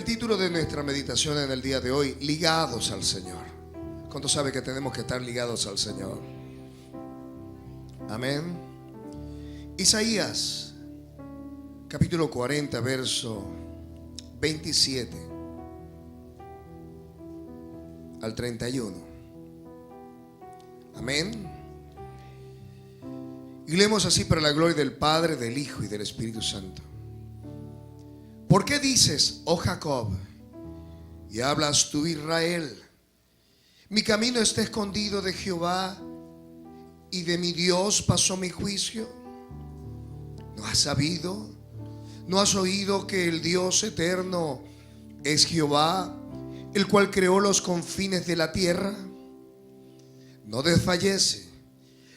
título de nuestra meditación en el día de hoy: ligados al Señor. ¿Cuánto sabe que tenemos que estar ligados al Señor? Amén. Isaías capítulo 40, verso 27 al 31. Amén. Y leemos así: para la gloria del Padre, del Hijo y del Espíritu Santo. ¿Por qué dices, oh Jacob, y hablas tú, Israel? Mi camino está escondido de Jehová, y de mi Dios pasó mi juicio. ¿No has sabido? ¿No has oído que el Dios eterno es Jehová, el cual creó los confines de la tierra? No desfallece,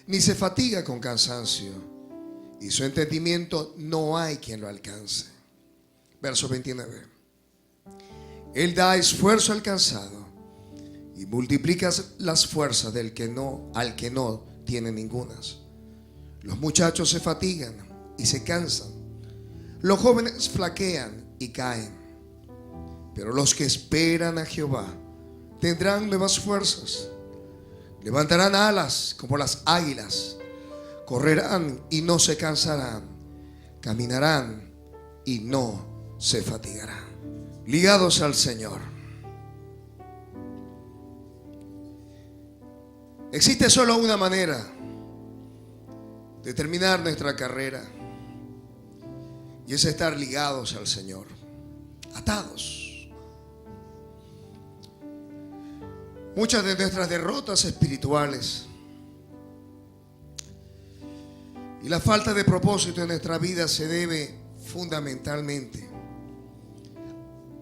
ni se fatiga con cansancio, y su entendimiento no hay quien lo alcance. Verso 29. Él da esfuerzo al cansado y multiplica las fuerzas al que no tiene ningunas. Los muchachos se fatigan y se cansan, los jóvenes flaquean y caen, pero los que esperan a Jehová tendrán nuevas fuerzas. Levantarán alas como las águilas, correrán y no se cansarán, caminarán y no se fatigarán. Ligados al Señor. Existe solo una manera de terminar nuestra carrera, y es estar ligados al Señor, atados. Muchas de nuestras derrotas espirituales y la falta de propósito en nuestra vida se debe fundamentalmente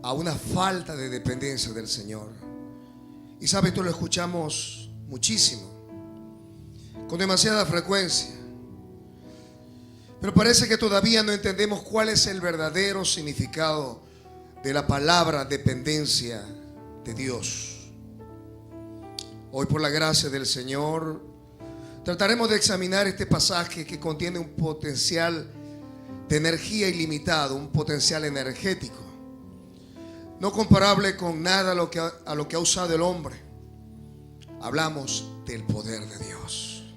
a una falta de dependencia del Señor. Y sabes, esto lo escuchamos muchísimo, con demasiada frecuencia, pero parece que todavía no entendemos cuál es el verdadero significado de la palabra dependencia de Dios. Hoy, por la gracia del Señor, trataremos de examinar este pasaje que contiene un potencial de energía ilimitado, un potencial energético no comparable con nada a lo que ha usado el hombre. Hablamos del poder de Dios.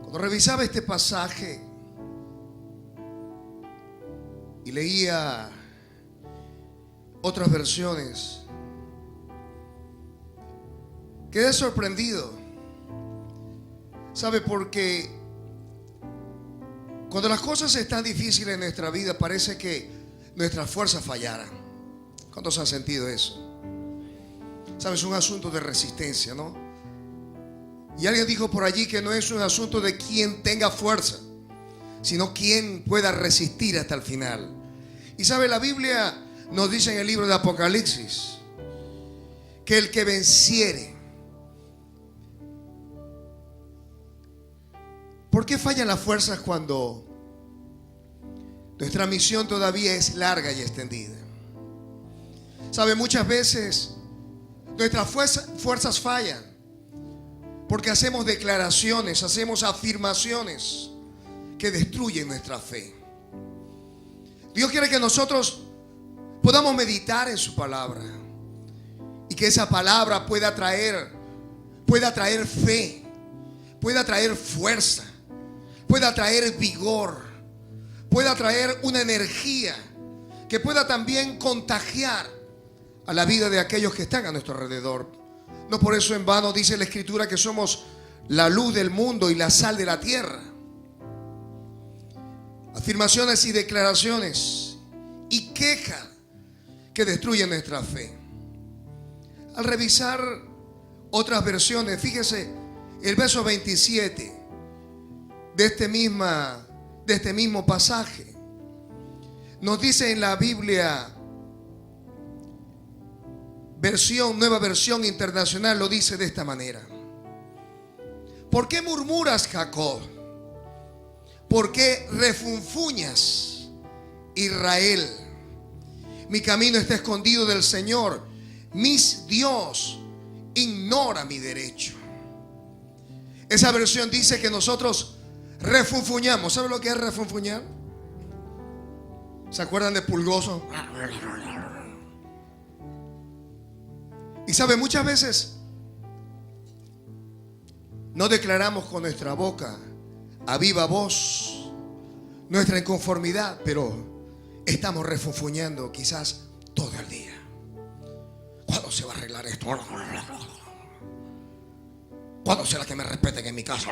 Cuando revisaba este pasaje y leía otras versiones, quedé sorprendido. ¿Sabe? Porque cuando las cosas están difíciles en nuestra vida, parece que nuestras fuerzas fallaran. ¿Cuántos han sentido eso? ¿Sabes? Es un asunto de resistencia, ¿no? Y alguien dijo por allí que no es un asunto de quien tenga fuerza, sino quien pueda resistir hasta el final. Y sabe, la Biblia nos dice en el libro de Apocalipsis que el que venciere. ¿Por qué fallan las fuerzas cuando nuestra misión todavía es larga y extendida? ¿Sabe? Muchas veces nuestras fuerzas fallan porque hacemos declaraciones, hacemos afirmaciones que destruyen nuestra fe. Dios quiere que nosotros podamos meditar en su palabra y que esa palabra pueda traer fe, pueda traer fuerza, pueda traer vigor, pueda traer una energía que pueda también contagiar a la vida de aquellos que están a nuestro alrededor. No por eso en vano dice la Escritura que somos la luz del mundo y la sal de la tierra. Afirmaciones y declaraciones y quejas que destruyen nuestra fe. Al revisar otras versiones, fíjese el verso 27 de este mismo pasaje. Nos dice en la Biblia nueva versión internacional, lo dice de esta manera: ¿por qué murmuras, Jacob? ¿Por qué refunfuñas, Israel? Mi camino está escondido del Señor, mi Dios ignora mi derecho. Esa versión dice que nosotros refunfuñamos. ¿Sabe lo que es refunfuñar? ¿Se acuerdan de Pulgoso? Y sabe, muchas veces no declaramos con nuestra boca a viva voz nuestra inconformidad, pero estamos refunfuñando quizás todo el día. ¿Cuándo se va a arreglar esto? ¿Cuándo será que me respeten en mi casa?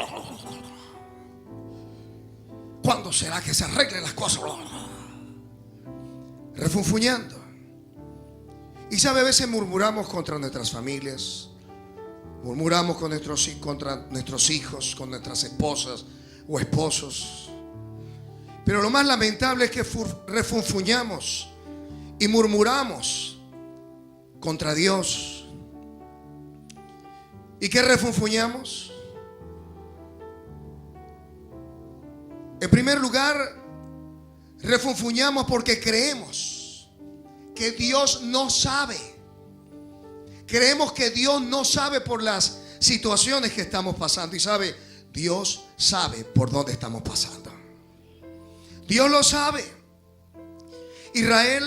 ¿Cuándo será que se arreglen las cosas? Refunfuñando. Y sabe, a veces murmuramos contra nuestras familias, murmuramos contra nuestros hijos, con nuestras esposas o esposos. Pero lo más lamentable es que refunfuñamos y murmuramos contra Dios. ¿Y qué refunfuñamos? En primer lugar, refunfuñamos porque creemos que Dios no sabe. Creemos que Dios no sabe por las situaciones que estamos pasando. Y sabe, Dios sabe por dónde estamos pasando. Dios lo sabe. Israel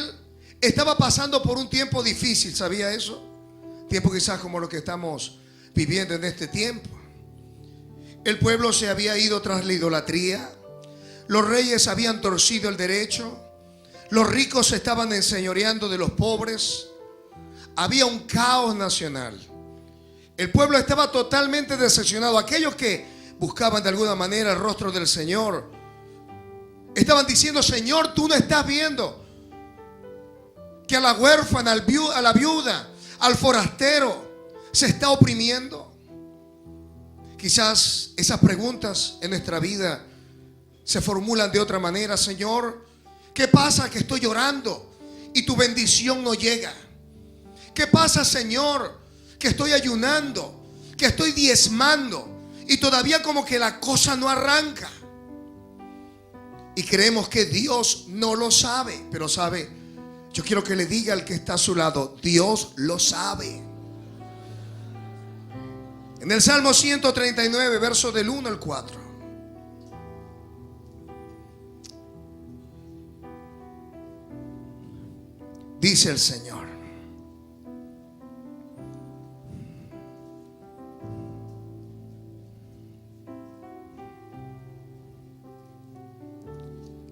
estaba pasando por un tiempo difícil, ¿sabía eso? Tiempo quizás como lo que estamos viviendo en este tiempo. El pueblo se había ido tras la idolatría. Los reyes habían torcido el derecho. Los ricos se estaban enseñoreando de los pobres. Había un caos nacional. El pueblo estaba totalmente decepcionado. Aquellos que buscaban de alguna manera el rostro del Señor estaban diciendo: Señor, tú no estás viendo que a la huérfana, a la viuda, al forastero se está oprimiendo. Quizás esas preguntas en nuestra vida se formulan de otra manera. Señor, ¿qué pasa que estoy llorando y tu bendición no llega? ¿Qué pasa, Señor, que estoy ayunando, que estoy diezmando y todavía como que la cosa no arranca? Y creemos que Dios no lo sabe. Pero sabe, yo quiero que le diga al que está a su lado: Dios lo sabe. En el Salmo 139, verso del 1 al 4. Dice el Señor: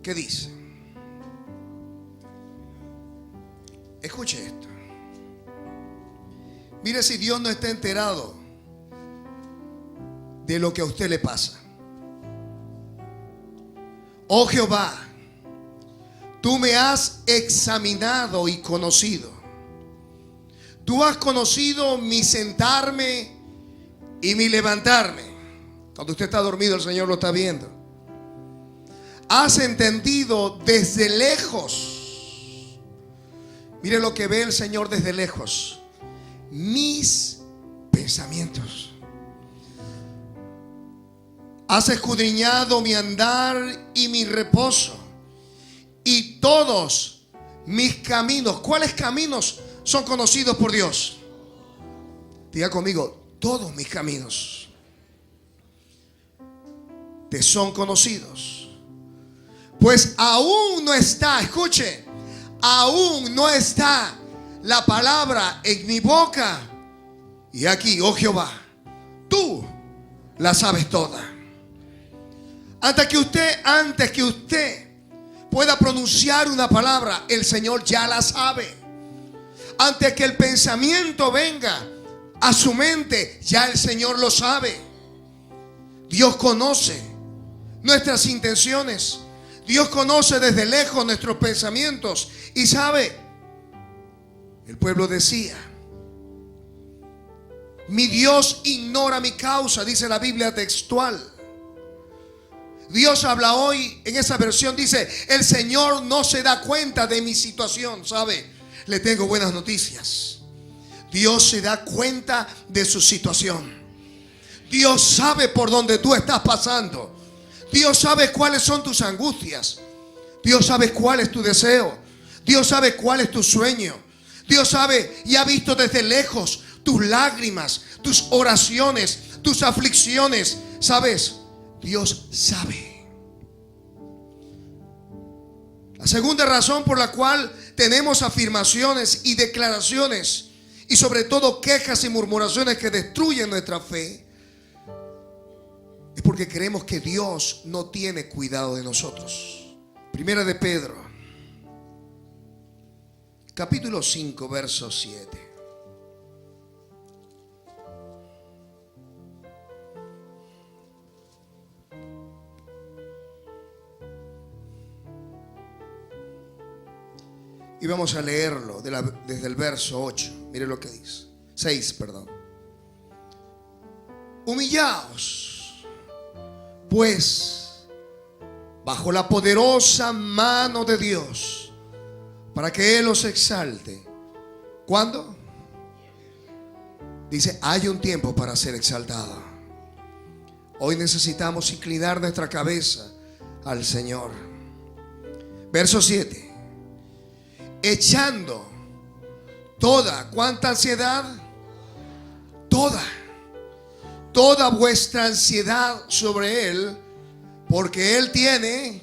¿qué dice? Escuche esto. Mire si Dios no está enterado de lo que a usted le pasa. Oh Jehová, tú me has examinado y conocido. Tú has conocido mi sentarme y mi levantarme. Cuando usted está dormido, el Señor lo está viendo. Has entendido desde lejos. Mire lo que ve el Señor desde lejos: mis pensamientos. Has escudriñado mi andar y mi reposo y todos mis caminos. ¿Cuáles caminos son conocidos por Dios? Diga conmigo: todos mis caminos te son conocidos. Pues aún no está, escuche, aún no está la palabra en mi boca. Y aquí, oh Jehová, tú la sabes toda. Antes que usted pueda pronunciar una palabra, el Señor ya la sabe. Antes que el pensamiento venga a su mente, ya el Señor lo sabe. Dios conoce nuestras intenciones. Dios conoce desde lejos nuestros pensamientos. Y sabe, el pueblo decía: mi Dios ignora mi causa, dice la Biblia textual. Dios habla hoy en esa versión, dice: el Señor no se da cuenta de mi situación. ¿Sabe? Le tengo buenas noticias. Dios se da cuenta de su situación. Dios sabe por dónde tú estás pasando. Dios sabe cuáles son tus angustias. Dios sabe cuál es tu deseo. Dios sabe cuál es tu sueño. Dios sabe y ha visto desde lejos tus lágrimas, tus oraciones, tus aflicciones. ¿Sabes? Dios sabe. La segunda razón por la cual tenemos afirmaciones y declaraciones y sobre todo quejas y murmuraciones que destruyen nuestra fe es porque creemos que Dios no tiene cuidado de nosotros. Primera de Pedro, capítulo 5, verso 7. Y vamos a leerlo desde el verso 8. Mire lo que dice. 6, perdón. Humillaos, pues, bajo la poderosa mano de Dios, para que Él os exalte. ¿Cuándo? Dice, hay un tiempo para ser exaltado. Hoy necesitamos inclinar nuestra cabeza al Señor. Verso 7. Echando toda, ¿cuánta ansiedad? Toda vuestra ansiedad sobre Él, porque Él tiene,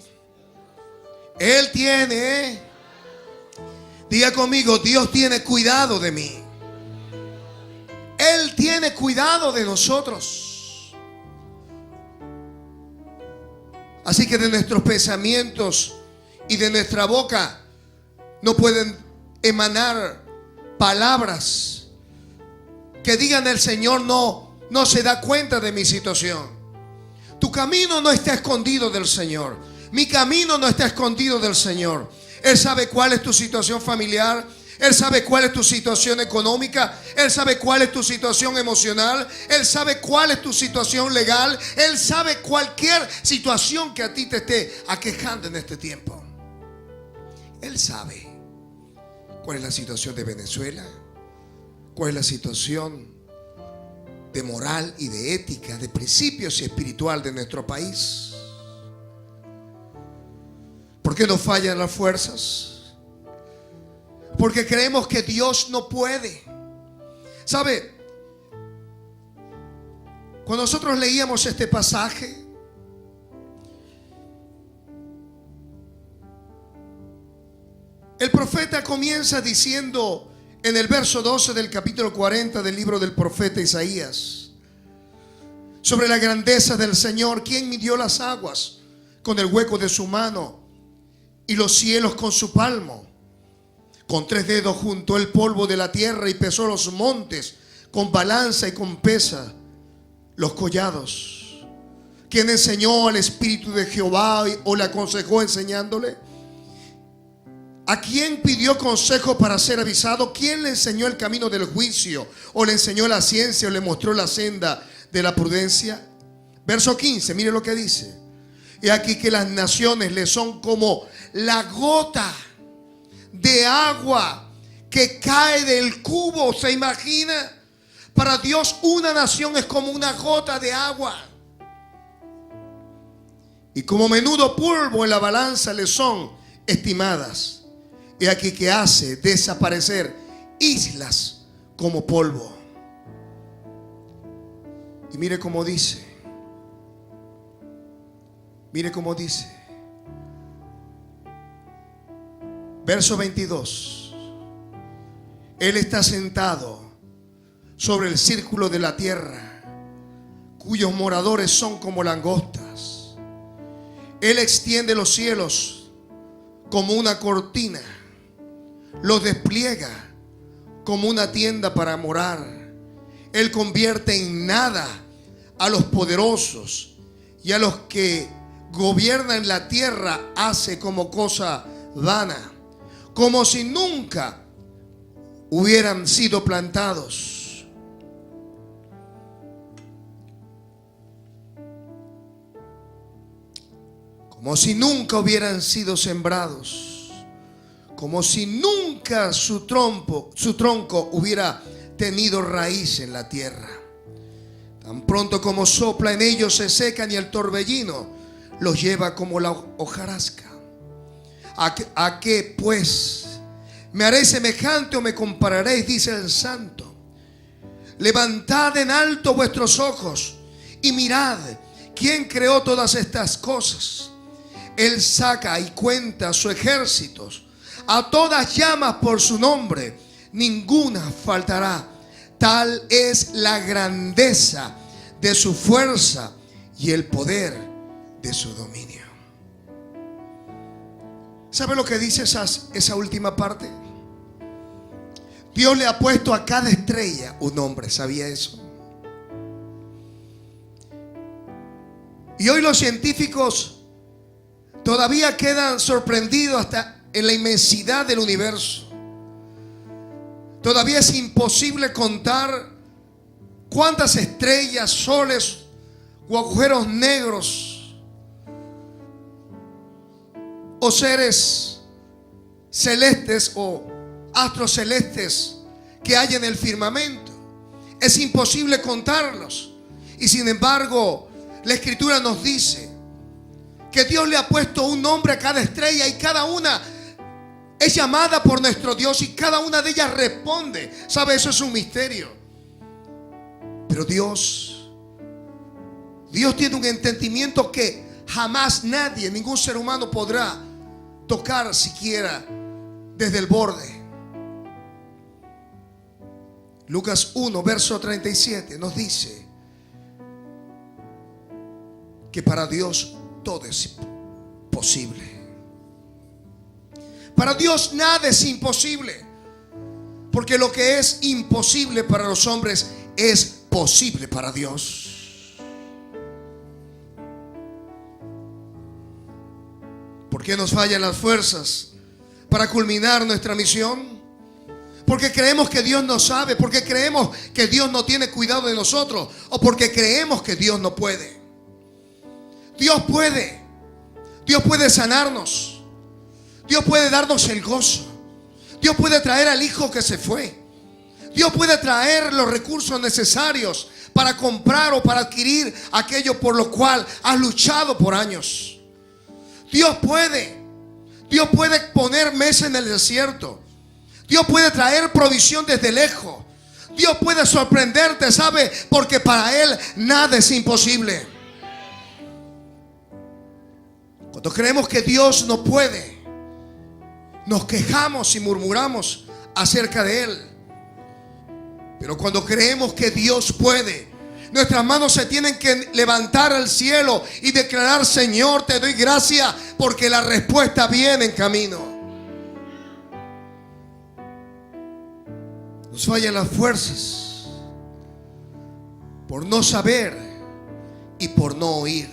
diga conmigo, Dios tiene cuidado de mí. Él tiene cuidado de nosotros. Así que de nuestros pensamientos y de nuestra boca no pueden emanar palabras que digan el Señor no se da cuenta de mi situación. Tu camino no está escondido del Señor. Mi camino no está escondido del Señor. Él sabe cuál es tu situación familiar. Él sabe cuál es tu situación económica. Él sabe cuál es tu situación emocional. Él sabe cuál es tu situación legal. Él sabe cualquier situación que a ti te esté aquejando en este tiempo. Él sabe cuál es la situación de Venezuela, cuál es la situación de moral y de ética, de principios y espiritual de nuestro país. ¿Por qué nos fallan las fuerzas? Porque creemos que Dios no puede. ¿Sabe? Cuando nosotros leíamos este pasaje, el profeta comienza diciendo en el verso 12 del capítulo 40 del libro del profeta Isaías sobre la grandeza del Señor. ¿Quién midió las aguas con el hueco de su mano y los cielos con su palmo? Con 3 dedos juntó el polvo de la tierra y pesó los montes con balanza y con pesa los collados. ¿Quién enseñó al Espíritu de Jehová o le aconsejó enseñándole? ¿A quién pidió consejo para ser avisado? ¿Quién le enseñó el camino del juicio? ¿O le enseñó la ciencia o le mostró la senda de la prudencia? Verso 15, mire lo que dice. He aquí que las naciones le son como la gota de agua que cae del cubo. ¿Se imagina? Para Dios una nación es como una gota de agua. Y como menudo polvo en la balanza le son estimadas. He aquí que hace desaparecer islas como polvo. Y mire cómo dice. Mire cómo dice. Verso 22. Él está sentado sobre el círculo de la tierra, cuyos moradores son como langostas. Él extiende los cielos como una cortina, los despliega como una tienda para morar. Él convierte en nada a los poderosos, y a los que gobiernan la tierra hace como cosa vana, como si nunca hubieran sido plantados. Como si nunca hubieran sido sembrados. Como si nunca su tronco hubiera tenido raíz en la tierra. Tan pronto como sopla en ellos se secan, y el torbellino los lleva como la hojarasca. ¿A qué pues me haréis semejante o me compararéis? Dice el Santo. Levantad en alto vuestros ojos y mirad quién creó todas estas cosas. Él saca y cuenta sus ejércitos. A todas llamas por su nombre, ninguna faltará. Tal es la grandeza de su fuerza y el poder de su dominio. ¿Sabe lo que dice esa última parte? Dios le ha puesto a cada estrella un nombre. ¿Sabía eso? Y hoy los científicos todavía quedan sorprendidos hasta en la inmensidad del universo. Todavía es imposible contar cuántas estrellas, soles o agujeros negros o seres celestes o astros celestes que hay en el firmamento. Es imposible contarlos. Y sin embargo, la Escritura nos dice que Dios le ha puesto un nombre a cada estrella y cada una es llamada por nuestro Dios y cada una de ellas responde. ¿Sabe? Eso es un misterio. Pero Dios tiene un entendimiento que jamás nadie, ningún ser humano podrá tocar siquiera desde el borde. Lucas 1, verso 37 nos dice que para Dios todo es posible. Para Dios nada es imposible, porque lo que es imposible para los hombres es posible para Dios. ¿Por qué nos fallan las fuerzas para culminar nuestra misión? Porque creemos que Dios no sabe, porque creemos que Dios no tiene cuidado de nosotros, o porque creemos que Dios no puede. Dios puede. Dios puede sanarnos. Dios puede darnos el gozo. Dios puede traer al hijo que se fue. Dios puede traer los recursos necesarios para comprar o para adquirir aquello por lo cual has luchado por años. Dios puede. Dios puede poner mesa en el desierto. Dios puede traer provisión desde lejos. Dios puede sorprenderte, ¿sabe? Porque para Él nada es imposible. Cuando creemos que Dios no puede, nos quejamos y murmuramos acerca de Él. Pero cuando creemos que Dios puede, nuestras manos se tienen que levantar al cielo y declarar: Señor, te doy gracias porque la respuesta viene en camino. Nos fallan las fuerzas por no saber y por no oír.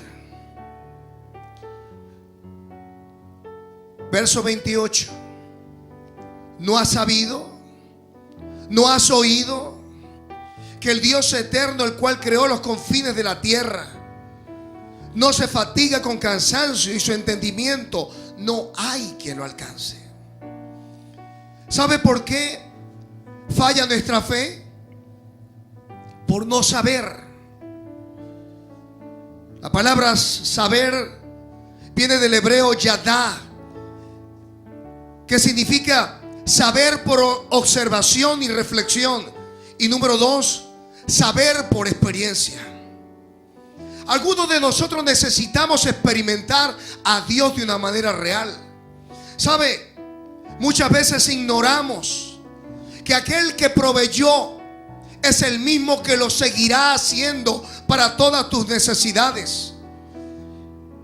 Verso 28. ¿No has sabido? ¿No has oído que el Dios eterno, el cual creó los confines de la tierra, no se fatiga con cansancio y su entendimiento no hay quien lo alcance? ¿Sabe por qué falla nuestra fe? Por no saber. La palabra saber viene del hebreo yadá, que significa saber por observación y reflexión. Y número 2, saber por experiencia. Algunos de nosotros necesitamos experimentar a Dios de una manera real. ¿Sabe? Muchas veces ignoramos que aquel que proveyó es el mismo que lo seguirá haciendo para todas tus necesidades.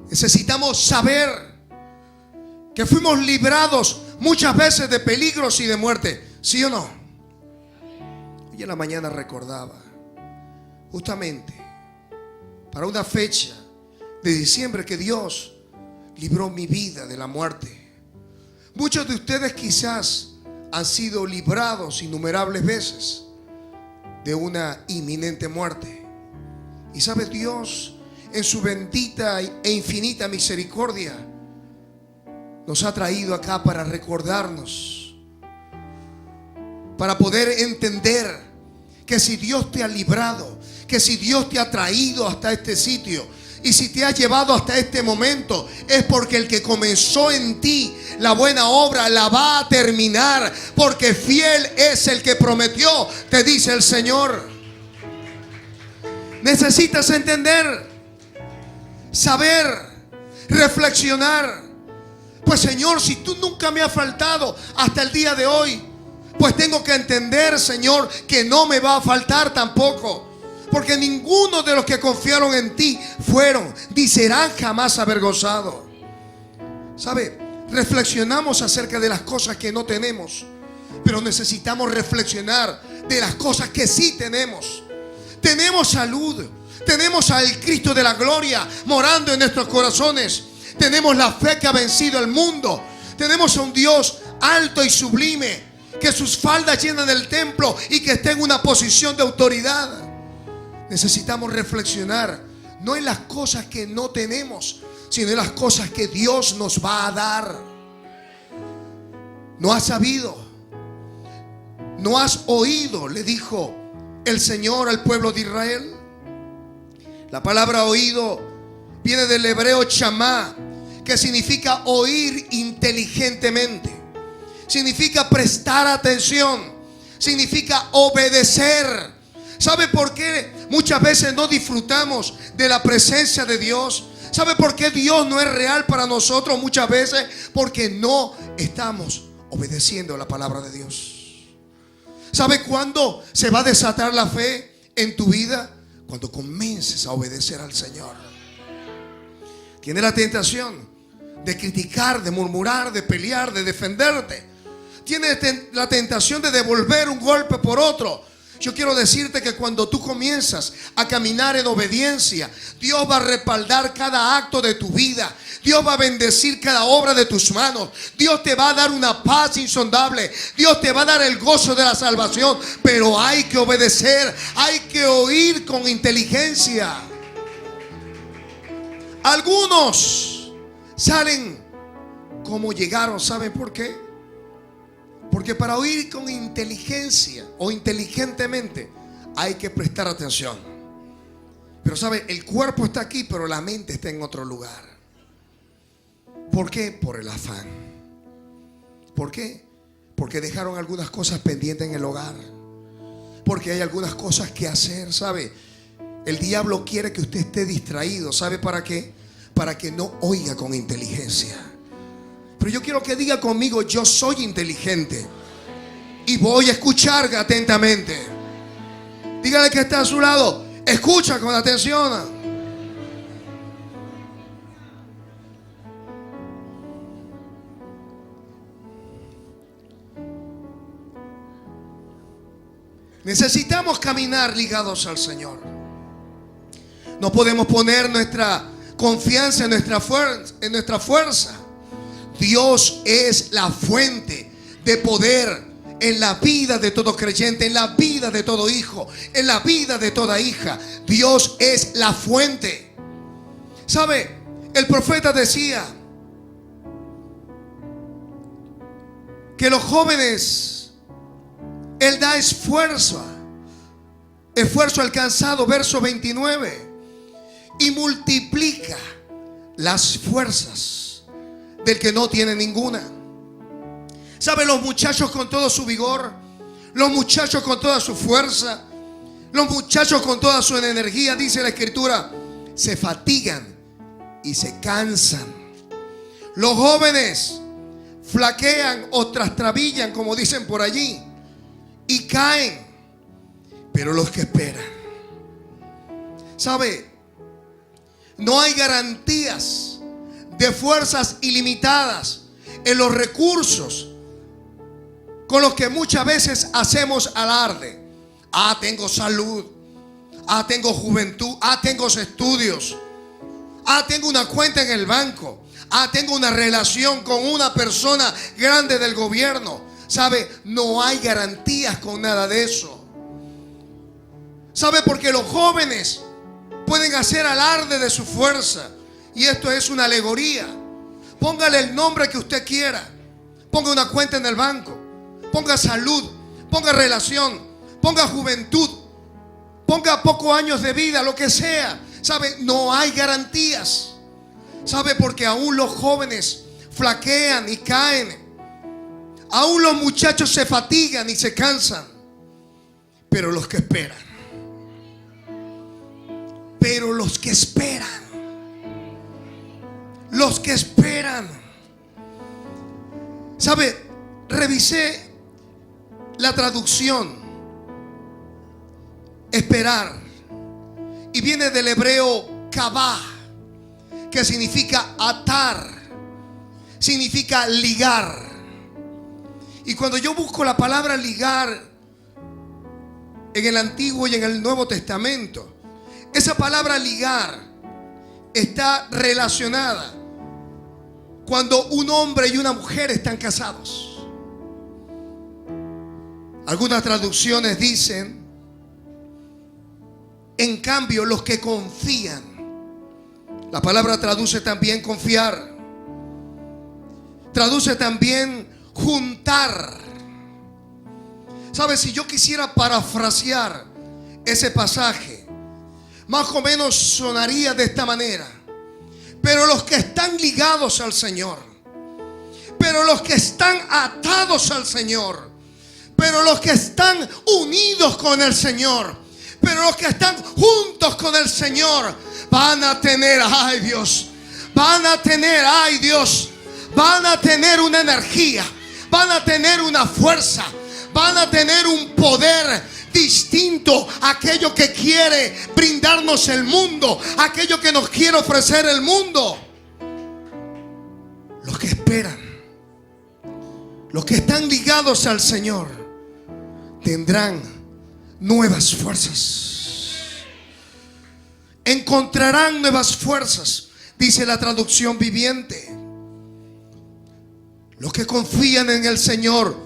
Necesitamos saber que fuimos librados muchas veces de peligros y de muerte. ¿Sí o no? Hoy en la mañana recordaba justamente para una fecha de diciembre que Dios libró mi vida de la muerte. Muchos de ustedes quizás han sido librados innumerables veces de una inminente muerte. Y sabe, Dios en su bendita e infinita misericordia nos ha traído acá para recordarnos, para poder entender que si Dios te ha librado, que si Dios te ha traído hasta este sitio y si te ha llevado hasta este momento, es porque el que comenzó en ti la buena obra la va a terminar, porque fiel es el que prometió, te dice el Señor. Necesitas entender, saber reflexionar. Pues Señor, si tú nunca me has faltado hasta el día de hoy, pues tengo que entender, Señor, que no me va a faltar tampoco. Porque ninguno de los que confiaron en ti fueron ni serán jamás avergonzados. ¿Sabe? Reflexionamos acerca de las cosas que no tenemos, pero necesitamos reflexionar de las cosas que sí tenemos. Tenemos salud, tenemos al Cristo de la gloria morando en nuestros corazones. Tenemos la fe que ha vencido el mundo. Tenemos a un Dios alto y sublime, que sus faldas llenan el templo y que está en una posición de autoridad. Necesitamos reflexionar no en las cosas que no tenemos, sino en las cosas que Dios nos va a dar. ¿No has sabido? ¿No has oído?, le dijo el Señor al pueblo de Israel. La palabra oído viene del hebreo chamá, que significa oír inteligentemente, significa prestar atención, significa obedecer. ¿Sabe por qué muchas veces no disfrutamos de la presencia de Dios? ¿Sabe por qué Dios no es real para nosotros muchas veces? Porque no estamos obedeciendo la palabra de Dios. ¿Sabe cuándo se va a desatar la fe en tu vida? Cuando comiences a obedecer al Señor. Tienes la tentación de criticar, de murmurar, de pelear, de defenderte. Tienes la tentación de devolver un golpe por otro. Yo quiero decirte que cuando tú comienzas a caminar en obediencia, Dios va a respaldar cada acto de tu vida. Dios va a bendecir cada obra de tus manos. Dios te va a dar una paz insondable. Dios te va a dar el gozo de la salvación. Pero hay que obedecer, hay que oír con inteligencia. Algunos salen como llegaron. ¿Saben por qué? Porque para oír con inteligencia o inteligentemente hay que prestar atención. Pero sabe, el cuerpo está aquí, pero la mente está en otro lugar. ¿Por qué? Por el afán. ¿Por qué? Porque dejaron algunas cosas pendientes en el hogar. Porque hay algunas cosas que hacer, ¿sabe? El diablo quiere que usted esté distraído. ¿Sabe para qué? Para que no oiga con inteligencia. Pero yo quiero que diga conmigo: yo soy inteligente y voy a escuchar atentamente. Dígale que está a su lado: escucha con atención. Necesitamos caminar ligados al Señor. No podemos poner nuestra confianza en nuestra fuerza. Dios es la fuente de poder en la vida de todo creyente, en la vida de todo hijo, en la vida de toda hija. Dios es la fuente. ¿Sabe? El profeta decía que los jóvenes, Él da esfuerzo alcanzado, verso 29, y multiplica las fuerzas del que no tiene ninguna. ¿Sabe? Los muchachos con todo su vigor, los muchachos con toda su fuerza, los muchachos con toda su energía, dice la Escritura, se fatigan y se cansan. Los jóvenes flaquean o trastrabillan, como dicen por allí, y caen. Pero los que esperan, ¿sabe? No hay garantías de fuerzas ilimitadas en los recursos con los que muchas veces hacemos alarde. Tengo salud. Tengo juventud. Tengo estudios. Tengo una cuenta en el banco. Tengo una relación con una persona grande del gobierno. ¿Sabe? No hay garantías con nada de eso. ¿Sabe? Porque los jóvenes pueden hacer alarde de su fuerza. Y esto es una alegoría. Póngale el nombre que usted quiera. Ponga una cuenta en el banco. Ponga salud. Ponga relación. Ponga juventud. Ponga pocos años de vida, lo que sea. ¿Sabe? No hay garantías. ¿Sabe? Porque aún los jóvenes flaquean y caen. Aún los muchachos se fatigan y se cansan. Pero los que esperan. los que esperan. ¿Sabe? Revisé la traducción esperar y viene del hebreo kavá, que significa atar, significa ligar. Y cuando yo busco la palabra ligar en el Antiguo y en el Nuevo Testamento, esa palabra ligar está relacionada cuando un hombre y una mujer están casados. Algunas traducciones dicen, en cambio, los que confían. La palabra traduce también confiar, traduce también juntar. ¿Sabes? Si yo quisiera parafrasear ese pasaje, más o menos sonaría de esta manera: pero los que están ligados al Señor, pero los que están atados al Señor, pero los que están unidos con el Señor, pero los que están juntos con el Señor, van a tener, ay Dios, van a tener, ay Dios, van a tener una energía, van a tener una fuerza, van a tener un poder distinto a aquello que quiere brindarnos el mundo, aquello que nos quiere ofrecer el mundo. Los que esperan, los que están ligados al Señor, tendrán nuevas fuerzas, encontrarán nuevas fuerzas, dice la traducción viviente. Los que confían en el Señor,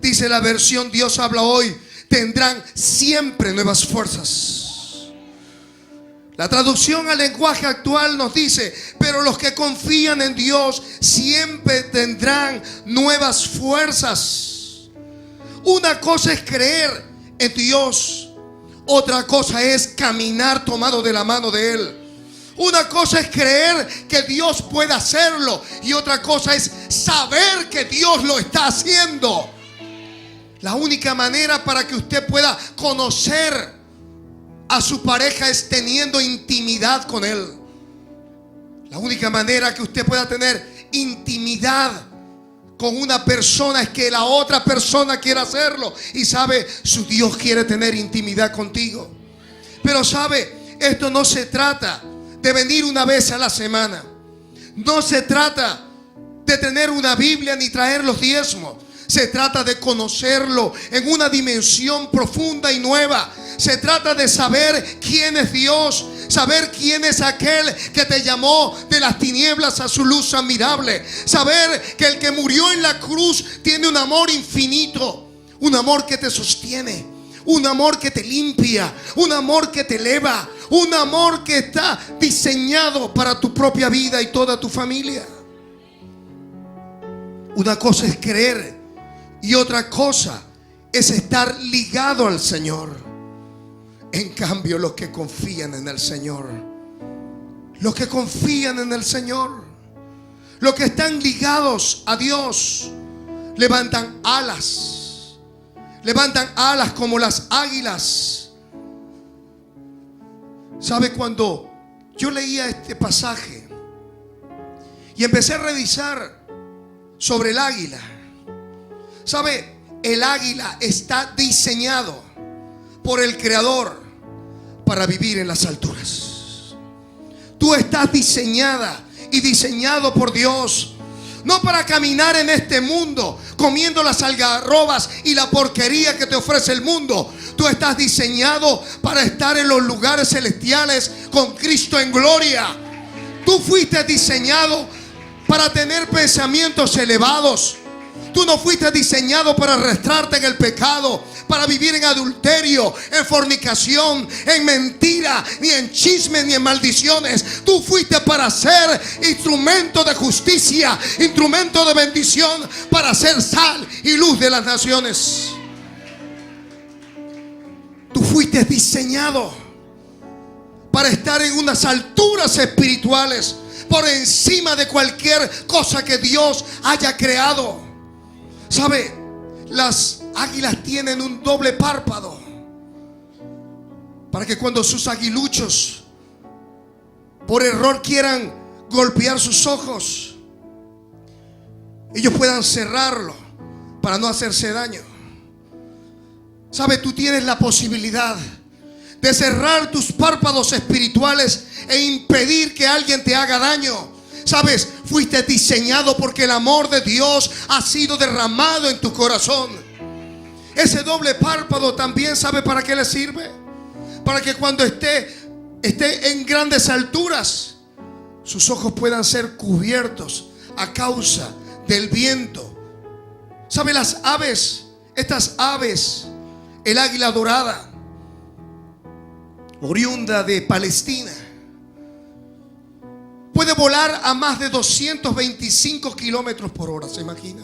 dice la versión Dios habla hoy, tendrán siempre nuevas fuerzas. La traducción al lenguaje actual nos dice, pero los que confían en Dios siempre tendrán nuevas fuerzas. Una cosa es creer en Dios, otra cosa es caminar tomado de la mano de Él. Una cosa es creer que Dios puede hacerlo y otra cosa es saber que Dios lo está haciendo. La única manera para que usted pueda conocer a su pareja es teniendo intimidad con él. La única manera que usted pueda tener intimidad con una persona es que la otra persona quiera hacerlo. Y sabe, su Dios quiere tener intimidad contigo. Pero sabe, esto no se trata de venir una vez a la semana. No se trata de tener una Biblia ni traer los diezmos. Se trata de conocerlo en una dimensión profunda y nueva. Se trata de saber quién es Dios, saber quién es aquel que te llamó de las tinieblas a su luz admirable. Saber que el que murió en la cruz tiene un amor infinito, un amor que te sostiene, un amor que te limpia, un amor que te eleva, un amor que está diseñado para tu propia vida y toda tu familia. Una cosa es creer y otra cosa es estar ligado al Señor. En cambio, los que confían en el Señor, los que confían en el Señor, los que están ligados a Dios, levantan alas como las águilas. ¿Sabe? Cuando yo leía este pasaje y empecé a revisar sobre el águila, ¿sabe? El águila está diseñado por el Creador para vivir en las alturas. Tú estás diseñada y diseñado por Dios, no para caminar en este mundo comiendo las algarrobas y la porquería que te ofrece el mundo. Tú estás diseñado para estar en los lugares celestiales con Cristo en gloria. Tú fuiste diseñado para tener pensamientos elevados. Tú no fuiste diseñado para arrastrarte en el pecado, para vivir en adulterio, en fornicación, en mentira, ni en chismes, ni en maldiciones. Tú fuiste para ser instrumento de justicia, instrumento de bendición, para ser sal y luz de las naciones. Tú fuiste diseñado para estar en unas alturas espirituales, por encima de cualquier cosa que Dios haya creado. ¿Sabe? Las águilas tienen un doble párpado para que cuando sus aguiluchos por error quieran golpear sus ojos, ellos puedan cerrarlo para no hacerse daño. ¿Sabe? Tú tienes la posibilidad de cerrar tus párpados espirituales e impedir que alguien te haga daño. ¿Sabes? Fuiste diseñado porque el amor de Dios ha sido derramado en tu corazón. Ese doble párpado también, ¿sabe para qué le sirve? Para que cuando esté en grandes alturas, sus ojos puedan ser cubiertos a causa del viento. ¿Sabe? Las aves, estas aves, el águila dorada, oriunda de Palestina, puede volar a más de 225 kilómetros por hora. ¿Se imagina?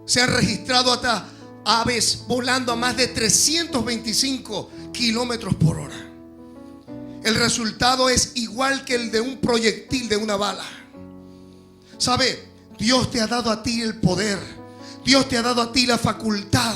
Se han registrado hasta aves volando a más de 325 kilómetros por hora. El resultado es igual que el de un proyectil de una bala. ¿Sabe? Dios te ha dado a ti el poder. Dios te ha dado a ti la facultad,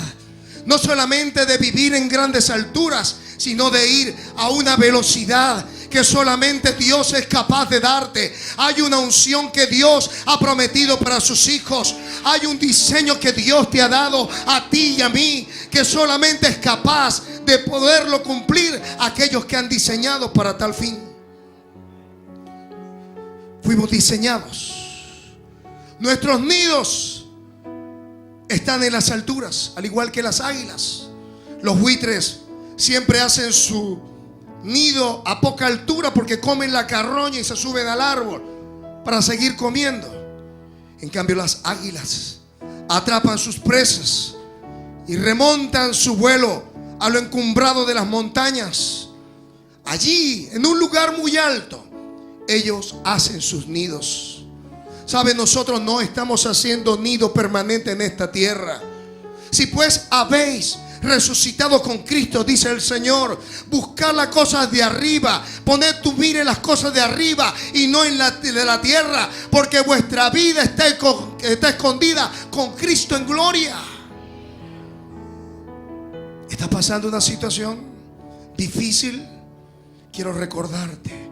no solamente de vivir en grandes alturas, sino de ir a una velocidad que solamente Dios es capaz de darte. Hay una unción que Dios ha prometido para sus hijos. Hay un diseño que Dios te ha dado a ti y a mí, que solamente es capaz de poderlo cumplir aquellos que han diseñado para tal fin. Fuimos diseñados. Nuestros nidos están en las alturas, al igual que las águilas. Los buitres siempre hacen su nido a poca altura porque comen la carroña y se suben al árbol para seguir comiendo. En cambio, las águilas atrapan sus presas y remontan su vuelo a lo encumbrado de las montañas. Allí, en un lugar muy alto, ellos hacen sus nidos. ¿Sabe? Nosotros no estamos haciendo nido permanente en esta tierra. Si pues habéis resucitado con Cristo, dice el Señor, buscad las cosas de arriba, poned tu mira en las cosas de arriba y no en la de la tierra, porque vuestra vida está escondida con Cristo en gloria. ¿Estás pasando una situación difícil? Quiero recordarte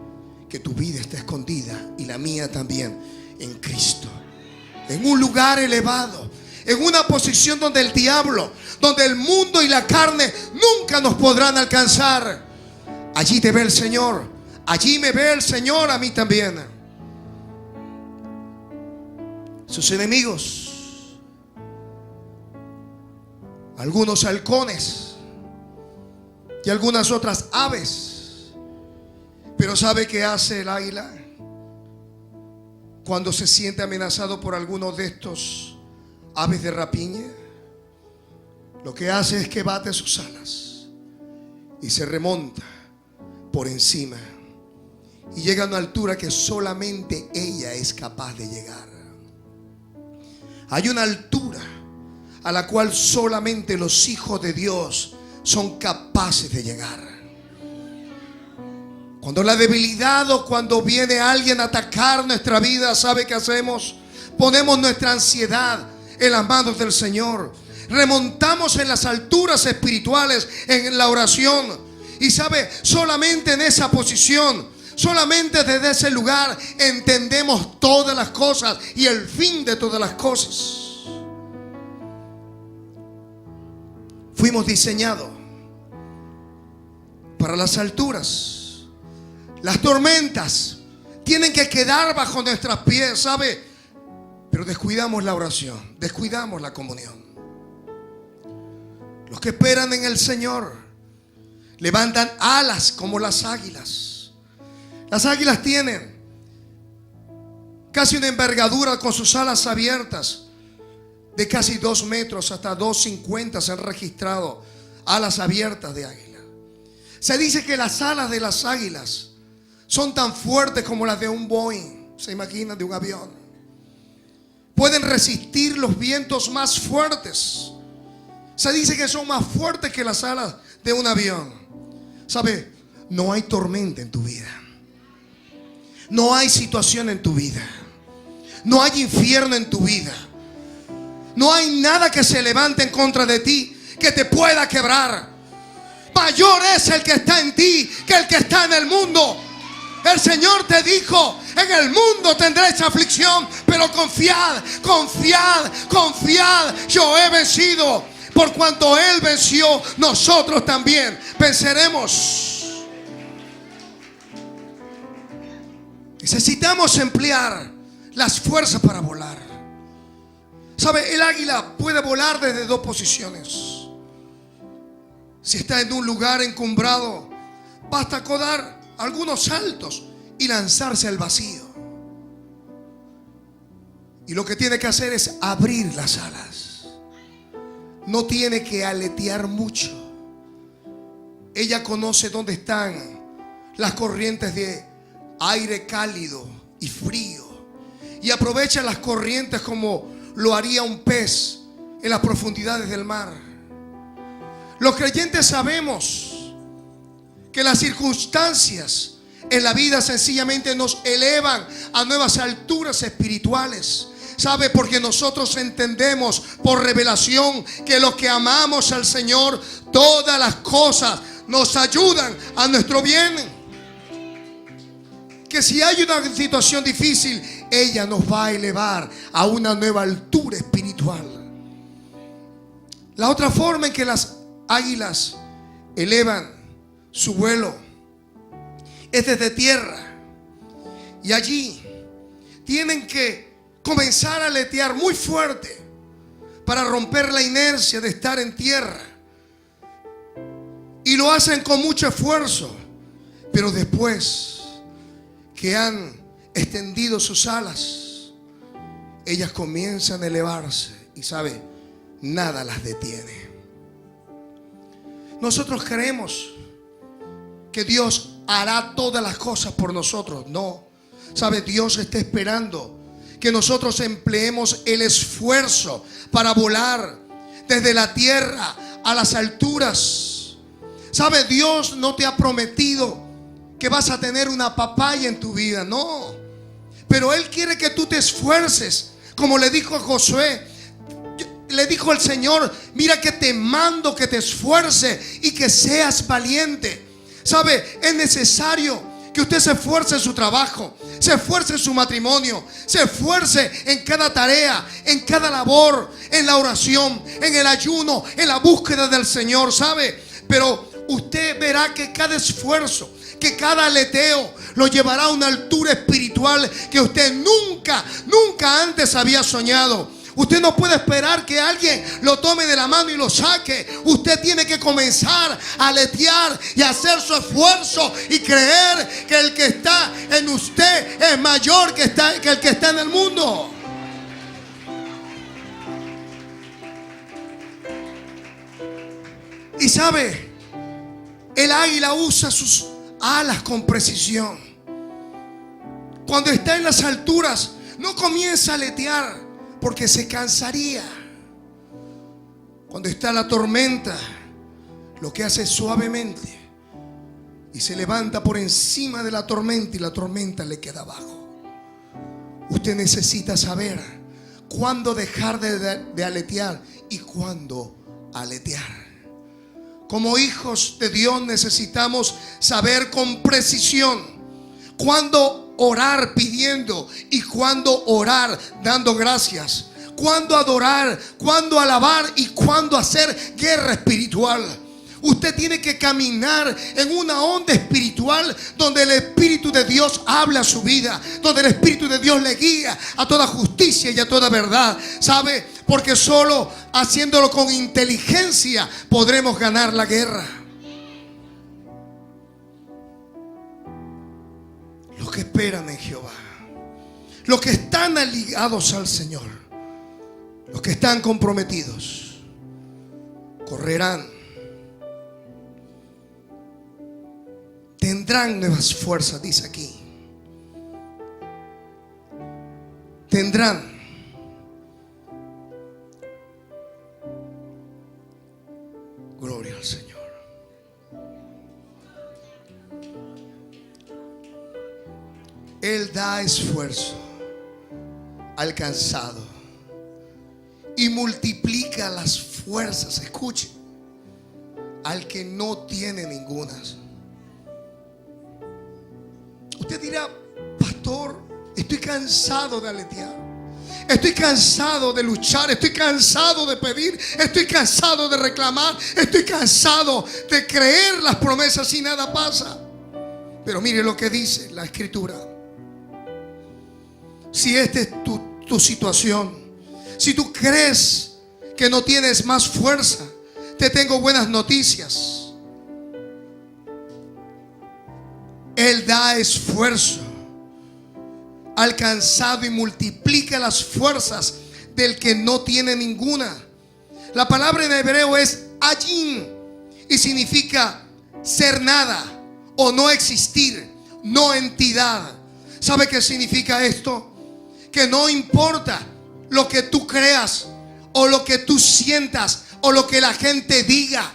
que tu vida está escondida, y la mía también, en Cristo, en un lugar elevado, en una posición donde el diablo, donde el mundo y la carne nunca nos podrán alcanzar. Allí te ve el Señor. Allí me ve el Señor a mí también. Sus enemigos, algunos halcones y algunas otras aves. Pero ¿sabe qué hace el águila cuando se siente amenazado por alguno de estos aves de rapiña? Lo que hace es que bate sus alas y se remonta por encima y llega a una altura que solamente ella es capaz de llegar. Hay una altura a la cual solamente los hijos de Dios son capaces de llegar. Cuando la debilidad o cuando viene alguien a atacar nuestra vida, ¿sabe qué hacemos? Ponemos nuestra ansiedad en las manos del Señor. Remontamos en las alturas espirituales en la oración. Y sabe, solamente en esa posición, solamente desde ese lugar entendemos todas las cosas y el fin de todas las cosas. Fuimos diseñados para las alturas. Las tormentas tienen que quedar bajo nuestros pies, ¿sabe? Pero descuidamos la oración, descuidamos la comunión. Los que esperan en el Señor levantan alas como las águilas. Las águilas tienen casi una envergadura con sus alas abiertas de casi 2 metros, hasta 2,50 se han registrado alas abiertas de águila. Se dice que las alas de las águilas son tan fuertes como las de un Boeing, se imaginan, de un avión. Pueden resistir los vientos más fuertes. Se dice que son más fuertes que las alas de un avión. ¿Sabe? No hay tormenta en tu vida. No hay situación en tu vida. No hay infierno en tu vida. No hay nada que se levante en contra de ti que te pueda quebrar. Mayor es el que está en ti que el que está en el mundo. El Señor te dijo: en el mundo tendréis aflicción, pero confiad, confiad, confiad. Yo he vencido. Por cuanto Él venció, nosotros también venceremos. Necesitamos emplear las fuerzas para volar. ¿Sabe? El águila puede volar desde dos posiciones. Si está en un lugar encumbrado, basta con dar algunos saltos y lanzarse al vacío. Y lo que tiene que hacer es abrir las alas. No tiene que aletear mucho. Ella conoce dónde están las corrientes de aire cálido y frío, y aprovecha las corrientes como lo haría un pez en las profundidades del mar. Los creyentes sabemos que las circunstancias en la vida sencillamente nos elevan a nuevas alturas espirituales. ¿Sabe? Porque nosotros entendemos por revelación que los que amamos al Señor, todas las cosas nos ayudan a nuestro bien. Que si hay una situación difícil, ella nos va a elevar a una nueva altura espiritual. La otra forma en que las águilas elevan su vuelo es desde tierra. Y allí tienen que comenzar a aletear muy fuerte para romper la inercia de estar en tierra. Y lo hacen con mucho esfuerzo. Pero después que han extendido sus alas, ellas comienzan a elevarse. Y sabe, nada las detiene. Nosotros creemos que Dios hará todas las cosas por nosotros. No. ¿Sabe? Dios está esperando que nosotros empleemos el esfuerzo para volar desde la tierra a las alturas. ¿Sabe? Dios no te ha prometido que vas a tener una papaya en tu vida. No. Pero Él quiere que tú te esfuerces. Como le dijo a Josué, le dijo el Señor: mira que te mando que te esfuerces y que seas valiente. ¿Sabe? Es necesario que usted se esfuerce en su trabajo, se esfuerce en su matrimonio, se esfuerce en cada tarea, en cada labor, en la oración, en el ayuno, en la búsqueda del Señor. ¿Sabe? Pero usted verá que cada esfuerzo, que cada aleteo lo llevará a una altura espiritual que usted nunca antes había soñado. Usted no puede esperar que alguien lo tome de la mano y lo saque. Usted tiene que comenzar a aletear y hacer su esfuerzo y creer que el que está en usted es mayor que el que está en el mundo. Y sabe, el águila usa sus alas con precisión. Cuando está en las alturas, no comienza a aletear porque se cansaría. Cuando está la tormenta, lo que hace es suavemente y se levanta por encima de la tormenta, y la tormenta le queda abajo. Usted necesita saber cuándo dejar de aletear y cuándo aletear. Como hijos de Dios necesitamos saber con precisión cuándo orar pidiendo y cuándo orar dando gracias, cuándo adorar, cuándo alabar y cuándo hacer guerra espiritual. Usted tiene que caminar en una onda espiritual donde el Espíritu de Dios habla a su vida, donde el Espíritu de Dios le guía a toda justicia y a toda verdad. ¿Sabe? Porque solo haciéndolo con inteligencia podremos ganar la guerra. Los que esperan en Jehová, los que están ligados al Señor, los que están comprometidos, correrán, tendrán nuevas fuerzas, dice aquí. Tendrán. Gloria al Señor. Él da esfuerzo al cansado y multiplica las fuerzas. Escuche, al que no tiene ningunas. Usted usted dirá: pastor, estoy cansado de aletear, estoy cansado de luchar, estoy cansado de pedir, estoy cansado de reclamar, estoy cansado de creer las promesas y nada pasa. Pero mire lo que dice la Escritura. Si esta es tu situación, si tú crees que no tienes más fuerza, te tengo buenas noticias. Él da esfuerzo al cansado y multiplica las fuerzas del que no tiene ninguna. La palabra en hebreo es ayin y significa ser nada o no existir, no entidad. ¿Sabe qué significa esto? Que no importa lo que tú creas o lo que tú sientas o lo que la gente diga,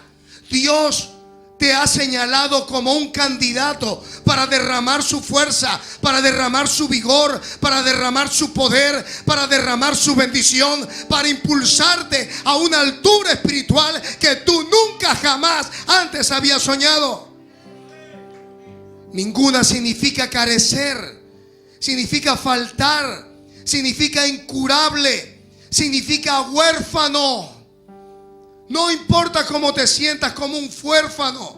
Dios te ha señalado como un candidato para derramar su fuerza, para derramar su vigor, para derramar su poder, para derramar su bendición, para impulsarte a una altura espiritual que tú nunca jamás antes habías soñado. Ninguna significa carecer, significa faltar, significa incurable, significa huérfano. No importa cómo te sientas, como un huérfano,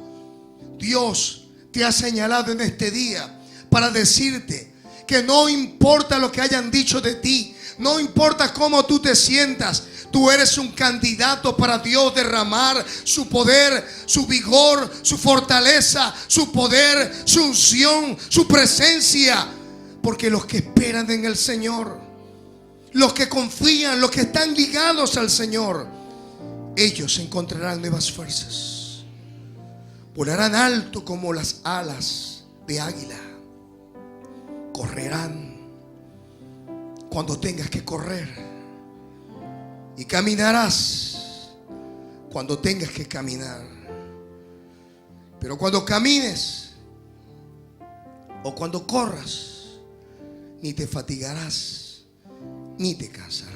Dios te ha señalado en este día para decirte que no importa lo que hayan dicho de ti, no importa cómo tú te sientas, tú eres un candidato para Dios derramar su poder, su vigor, su fortaleza, su poder, su unción, su presencia. Porque los que esperan en el Señor, los que confían, los que están ligados al Señor, ellos encontrarán nuevas fuerzas. Volarán alto como las alas de águila. Correrán cuando tengas que correr. Y caminarás cuando tengas que caminar. Pero cuando camines o cuando corras, ni te fatigarás, ni te cansarás.